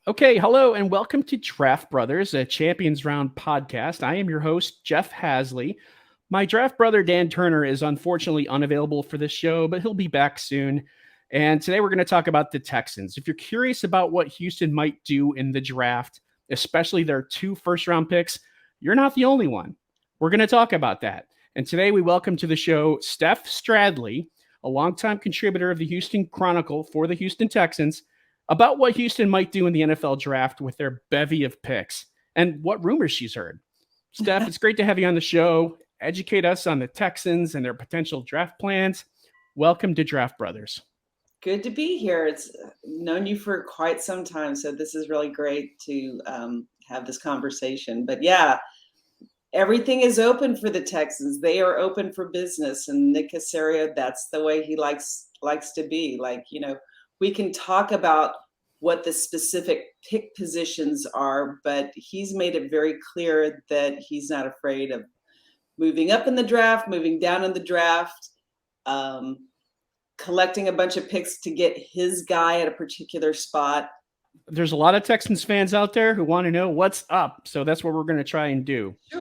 Okay, hello and welcome to Draft Brothers, a Champions Round podcast. I am your host, Jeff Hasley. My draft brother, Dan Turner, is unfortunately unavailable for this show, but he'll be back soon. And today we're going to talk about the Texans. If you're curious about what Houston might do in the draft, especially their 2 first-round picks, you're not the only one. We're going to talk about that. And today we welcome to the show Steph Stradley, a longtime contributor of the Houston Chronicle for the Houston Texans, about what Houston might do in the NFL draft with their bevy of picks and what rumors she's heard. Steph, it's great to have you on the show. Educate us on the Texans and their potential draft plans. Welcome to Draft Brothers. Good to be here. It's known you for quite some time, so this is really great to have this conversation. But yeah, everything is open for the Texans. They are open for business, and Nick Caserio, that's the way he likes to be. We can talk about what the specific pick positions are, but he's made it very clear that he's not afraid of moving up in the draft, moving down in the draft, collecting a bunch of picks to get his guy at a particular spot. There's a lot of Texans fans out there who want to know what's up, so that's what we're going to try and do. Sure.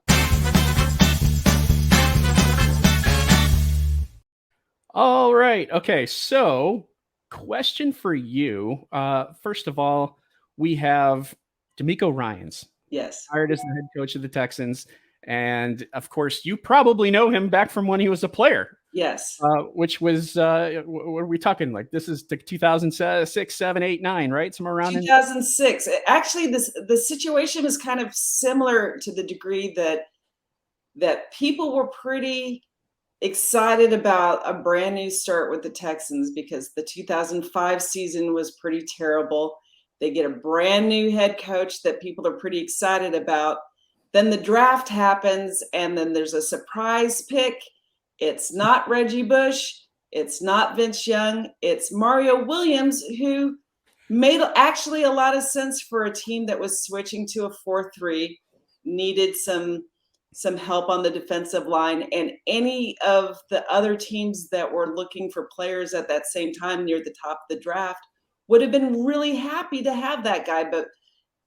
All right. Okay, so question for you. First of all, we have DeMeco Ryans. Yes. Hired as the head coach of the Texans. And of course, you probably know him back from when he was a player. Yes. Which was, what are we talking like? This is the 2006, 7, 8, 9, right? Somewhere around 2006. Actually, the situation was kind of similar to the degree that people were pretty excited about a brand new start with the Texans because the 2005 season was pretty terrible. They get a brand new head coach that people are pretty excited about. Then the draft happens, and then there's a surprise pick. It's not Reggie Bush. It's not Vince Young. It's Mario Williams, who made actually a lot of sense for a team that was switching to a 4-3, needed some help on the defensive line, and any of the other teams that were looking for players at that same time near the top of the draft would have been really happy to have that guy, but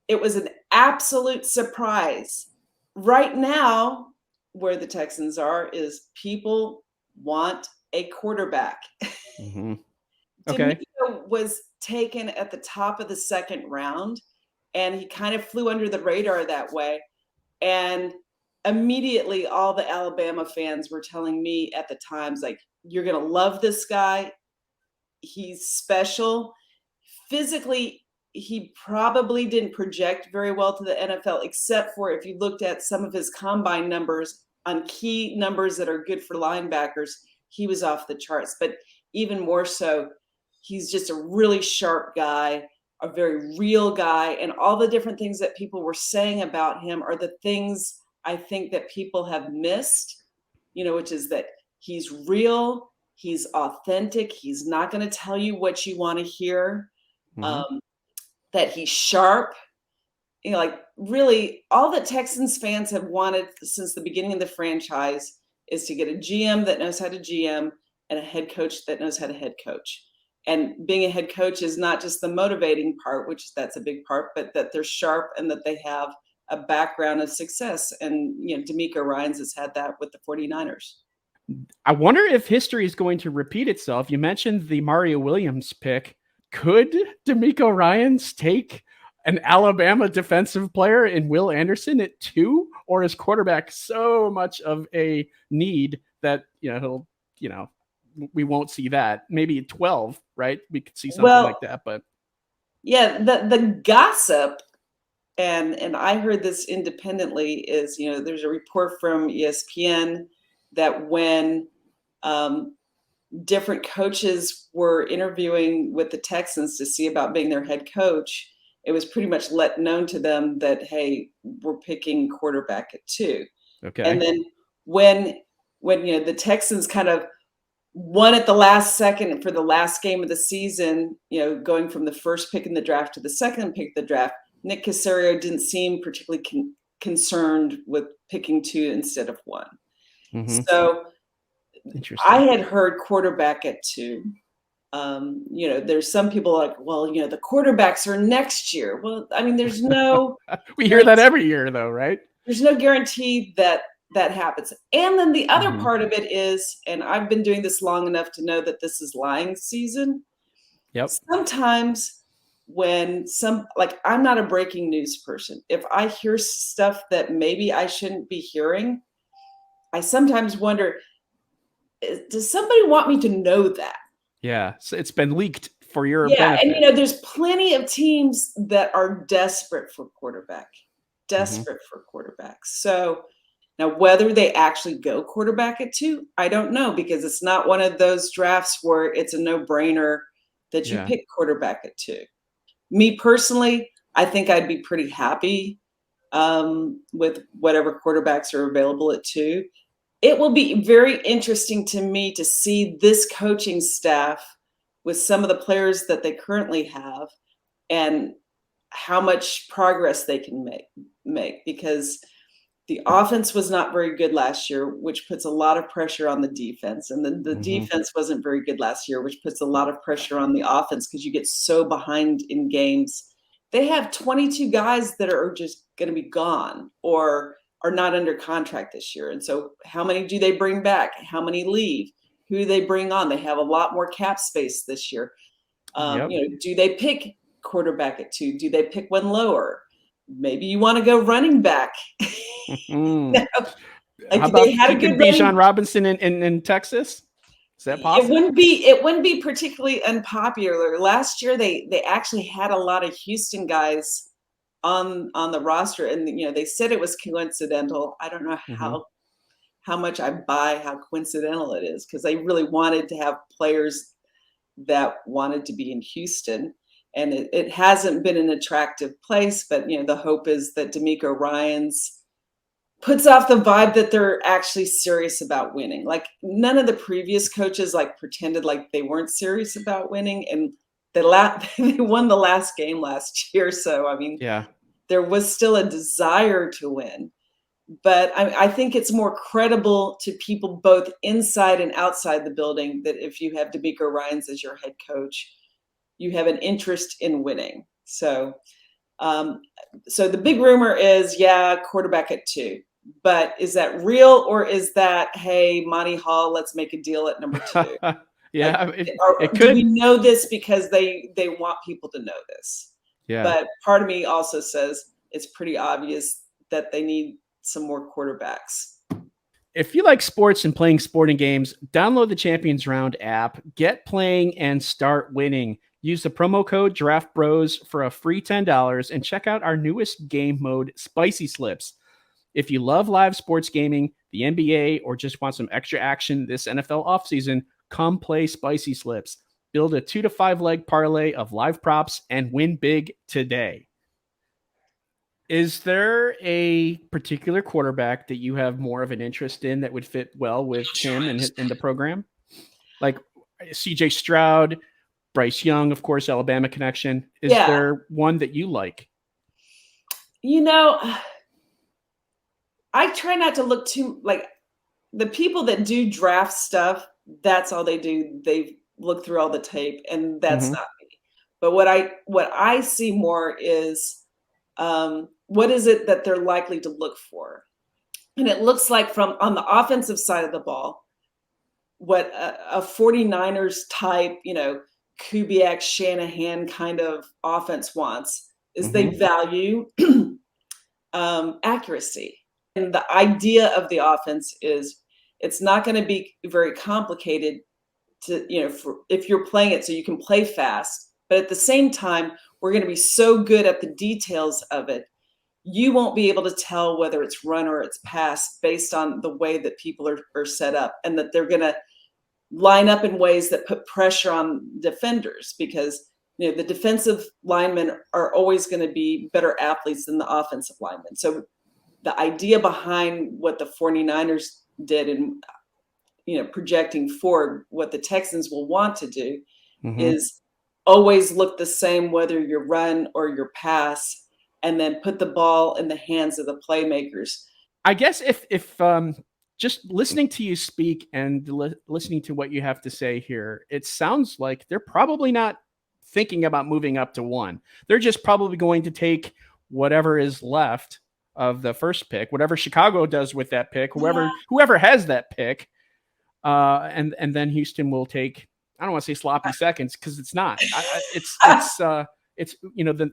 it was an absolute surprise. Right now, where the Texans are is people want a quarterback. Mm-hmm. Okay. DeMeco was taken at the top of the second round, and he kind of flew under the radar that way. And immediately all the Alabama fans were telling me at the times, like, you're going to love this guy. He's special. Physically, he probably didn't project very well to the NFL, except for if you looked at some of his combine numbers on key numbers that are good for linebackers, he was off the charts. But even more so, he's just a really sharp guy, a very real guy. And all the different things that people were saying about him are the things I think that people have missed, which is that he's real, he's authentic, he's not going to tell you what you want to hear, that he's sharp. Really all that Texans fans have wanted since the beginning of the franchise is to get a GM that knows how to GM and a head coach that knows how to head coach. And being a head coach is not just the motivating part, which that's a big part, but that they're sharp and that they have a background of success. And, DeMeco Ryans has had that with the 49ers. I wonder if history is going to repeat itself. You mentioned the Mario Williams pick. Could DeMeco Ryans take an Alabama defensive player in Will Anderson at 2, or is quarterback so much of a need that, he'll, we won't see that. Maybe at 12, right? We could see something like that, but yeah, the gossip, and I heard this independently, is, there's a report from ESPN that when different coaches were interviewing with the Texans to see about being their head coach, it was pretty much let known to them that, hey, we're picking quarterback at 2. Okay. And then when the Texans kind of won at the last second for the last game of the season, going from the first pick in the draft to the second pick of the draft, Nick Caserio didn't seem particularly concerned with picking 2 instead of 1. So I had heard quarterback at 2. There's some people like, well, the quarterbacks are next year. Well, I mean, there's no we hear that every year though, right? There's no guarantee that happens. And then the other part of it is, and I've been doing this long enough to know that this is lying season. Yep. Sometimes when I'm not a breaking news person. If I hear stuff that maybe I shouldn't be hearing, I sometimes wonder, does somebody want me to know that? Yeah, so it's been leaked for your benefit. And there's plenty of teams that are desperate for quarterbacks. So now whether they actually go quarterback at 2, I don't know, because it's not one of those drafts where it's a no-brainer that you pick quarterback at 2. Me personally, I think I'd be pretty happy with whatever quarterbacks are available at 2. It will be very interesting to me to see this coaching staff with some of the players that they currently have and how much progress they can make, because the offense was not very good last year, which puts a lot of pressure on the defense. And then the defense wasn't very good last year, which puts a lot of pressure on the offense because you get so behind in games. They have 22 guys that are just going to be gone or are not under contract this year. And so how many do they bring back? How many leave? Who do they bring on? They have a lot more cap space this year. Do they pick quarterback at 2? Do they pick one lower? Maybe you want to go running back. How about they had picking Bijan Robinson in Texas? Is that possible? It wouldn't be particularly unpopular. Last year they actually had a lot of Houston guys on the roster, and they said it was coincidental. I don't know how much I buy how coincidental it is, because they really wanted to have players that wanted to be in Houston, and it hasn't been an attractive place. But the hope is that DeMeco Ryans puts off the vibe that they're actually serious about winning. Like, none of the previous coaches pretended like they weren't serious about winning, and they won the last game last year. So, I mean, there was still a desire to win. But I think it's more credible to people both inside and outside the building that if you have DeMeco Ryans as your head coach, you have an interest in winning. So, so the big rumor is, quarterback at 2. But is that real, or is that, hey, Monty Hall, let's make a deal at number 2? It could. Do we know this because they want people to know this? Yeah. But part of me also says it's pretty obvious that they need some more quarterbacks. If you like sports and playing sporting games, download the Champions Round app, get playing, and start winning. Use the promo code DraftBros for a free $10 and check out our newest game mode, Spicy Slips. If you love live sports gaming, the NBA, or just want some extra action this NFL offseason, come play Spicy Slips. Build a 2 to 5 leg parlay of live props and win big today. Is there a particular quarterback that you have more of an interest in that would fit well with him and in the program? Like Cj Stroud, Bryce Young, of course, Alabama connection. Is there one that you like? I try not to look too, the people that do draft stuff, that's all they do. They look through all the tape, and that's not me. But what I see more is, what is it that they're likely to look for? And it looks like from on the offensive side of the ball, what a 49ers type, Kubiak, Shanahan kind of offense wants is they value accuracy. And the idea of the offense is it's not going to be very complicated to, if you're playing it so you can play fast. But at the same time, we're going to be so good at the details of it, you won't be able to tell whether it's run or it's pass based on the way that people are set up, and that they're going to line up in ways that put pressure on defenders, because the defensive linemen are always going to be better athletes than the offensive linemen. So the idea behind what the 49ers did and projecting forward what the Texans will want to do is always look the same, whether you run or you pass, and then put the ball in the hands of the playmakers. I guess if just listening to you speak and listening to what you have to say here, it sounds like they're probably not thinking about moving up to 1. They're just probably going to take whatever is left of the first pick, whatever Chicago does with that pick, whoever has that pick, and then Houston will take. I don't want to say sloppy seconds because it's not. It's the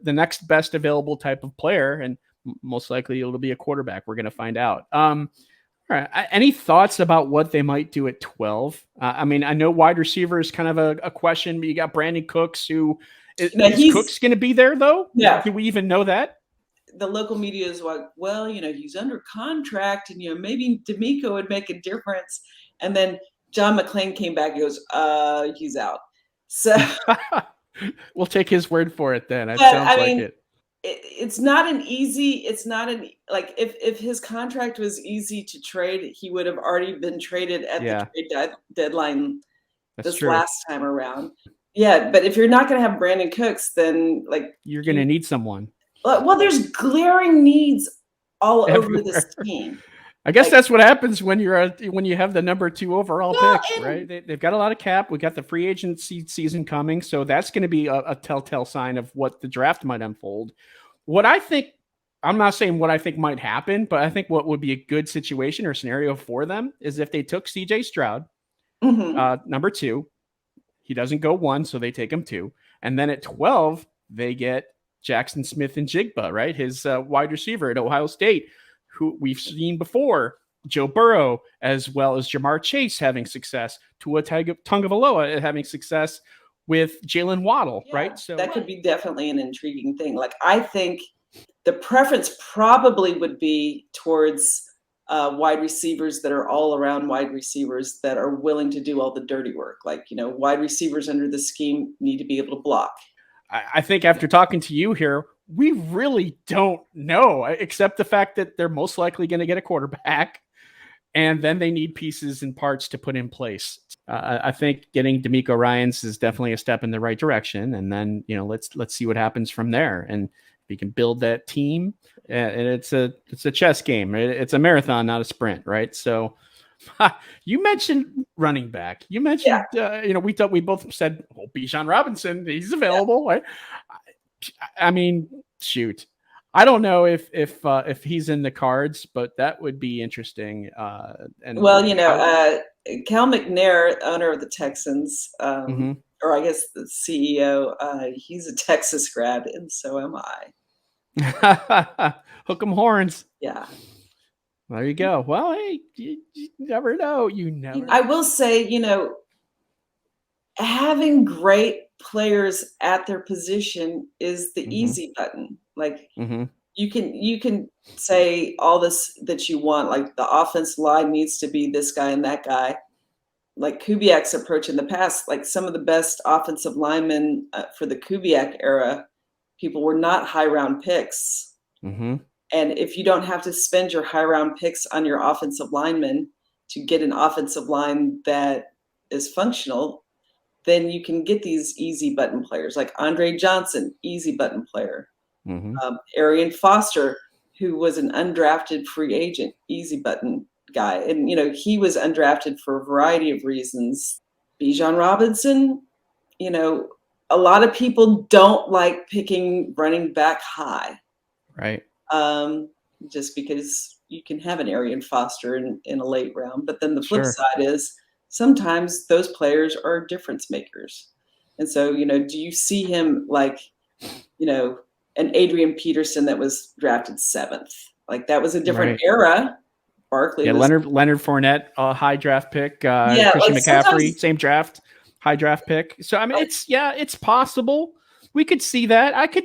next best available type of player, and most likely it'll be a quarterback. We're going to find out. All right. Any thoughts about what they might do at 12? I mean, I know wide receiver is kind of a question, but you got Brandin Cooks, who is Cooks going to be there though? Yeah. Do we even know that? The local media is like, well, he's under contract, and maybe DeMeco would make a difference. And then John McClain came back and goes, he's out. So we'll take his word for it then. It sounds like it. It's not if his contract was easy to trade, he would have already been traded at the trade deadline. That's true. Last time around. Yeah, but if you're not going to have Brandin Cooks, then you're going to need someone. Well, there's glaring needs all over this team. I guess that's what happens when you have the number 2 overall pick, right? They've got a lot of cap. We got the free agency season coming, so that's going to be a telltale sign of what the draft might unfold. What I think, I'm not saying what I think might happen, but I think what would be a good situation or scenario for them is if they took Cj Stroud, number 2. He doesn't go 1, so they take him 2, and then at 12 they get Jackson Smith-Njigba, right? His wide receiver at Ohio State, who we've seen before, Joe Burrow, as well as Jamar Chase having success, Tua Tagovailoa having success with Jalen Waddle, right? So that could be definitely an intriguing thing. I think the preference probably would be towards wide receivers that are all around wide receivers that are willing to do all the dirty work. Wide receivers under the scheme need to be able to block. I think after talking to you here, we really don't know, except the fact that they're most likely going to get a quarterback, and then they need pieces and parts to put in place. I think getting DeMeco Ryans is definitely a step in the right direction, and then let's see what happens from there. And if we can build that team, and it's a chess game. It's a marathon, not a sprint, right? So. You mentioned running back. You mentioned, we both said, well, Bijan Robinson, he's available. Right? I mean, shoot. I don't know if he's in the cards, but that would be interesting. Cal McNair, owner of the Texans, or I guess the CEO, he's a Texas grad, and so am I. Hook 'em horns. Yeah. There you go. Well, hey, you never know. I will say, having great players at their position is the easy button. You can say all this that you want, the offense line needs to be this guy and that guy. Like Kubiak's approach in the past, some of the best offensive linemen for the Kubiak era, people were not high round picks. And if you don't have to spend your high round picks on your offensive linemen to get an offensive line that is functional, then you can get these easy button players like Andre Johnson, easy button player. Arian Foster, who was an undrafted free agent, easy button guy. And, he was undrafted for a variety of reasons. Bijan Robinson, a lot of people don't like picking running back high. Right. Just because you can have an Arian Foster in a late round. But then the flip side is sometimes those players are difference makers. And so, do you see him an Adrian Peterson that was drafted 7th? That was a different era. Barkley. Leonard Fournette, high draft pick. Christian McCaffrey, same draft, high draft pick. So, I mean, it's possible. We could see that. I could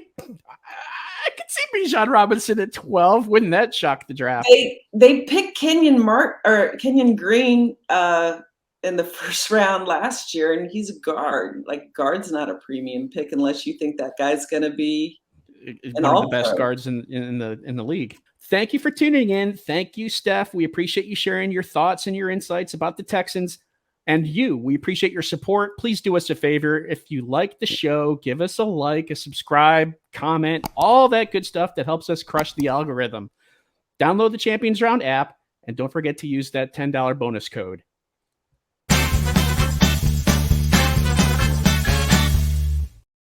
see Bijan Robinson at 12. Wouldn't that shock the draft? They picked Kenyon Green in the first round last year, and he's a guard. Guard's not a premium pick unless you think that guy's going to be one of the best guards in the league. Thank you for tuning in. Thank you, Steph. We appreciate you sharing your thoughts and your insights about the Texans. And we appreciate your support. Please do us a favor. If you like the show, give us a like, a subscribe, comment, all that good stuff that helps us crush the algorithm. Download the Champions Round app, And don't forget to use that $10 bonus code.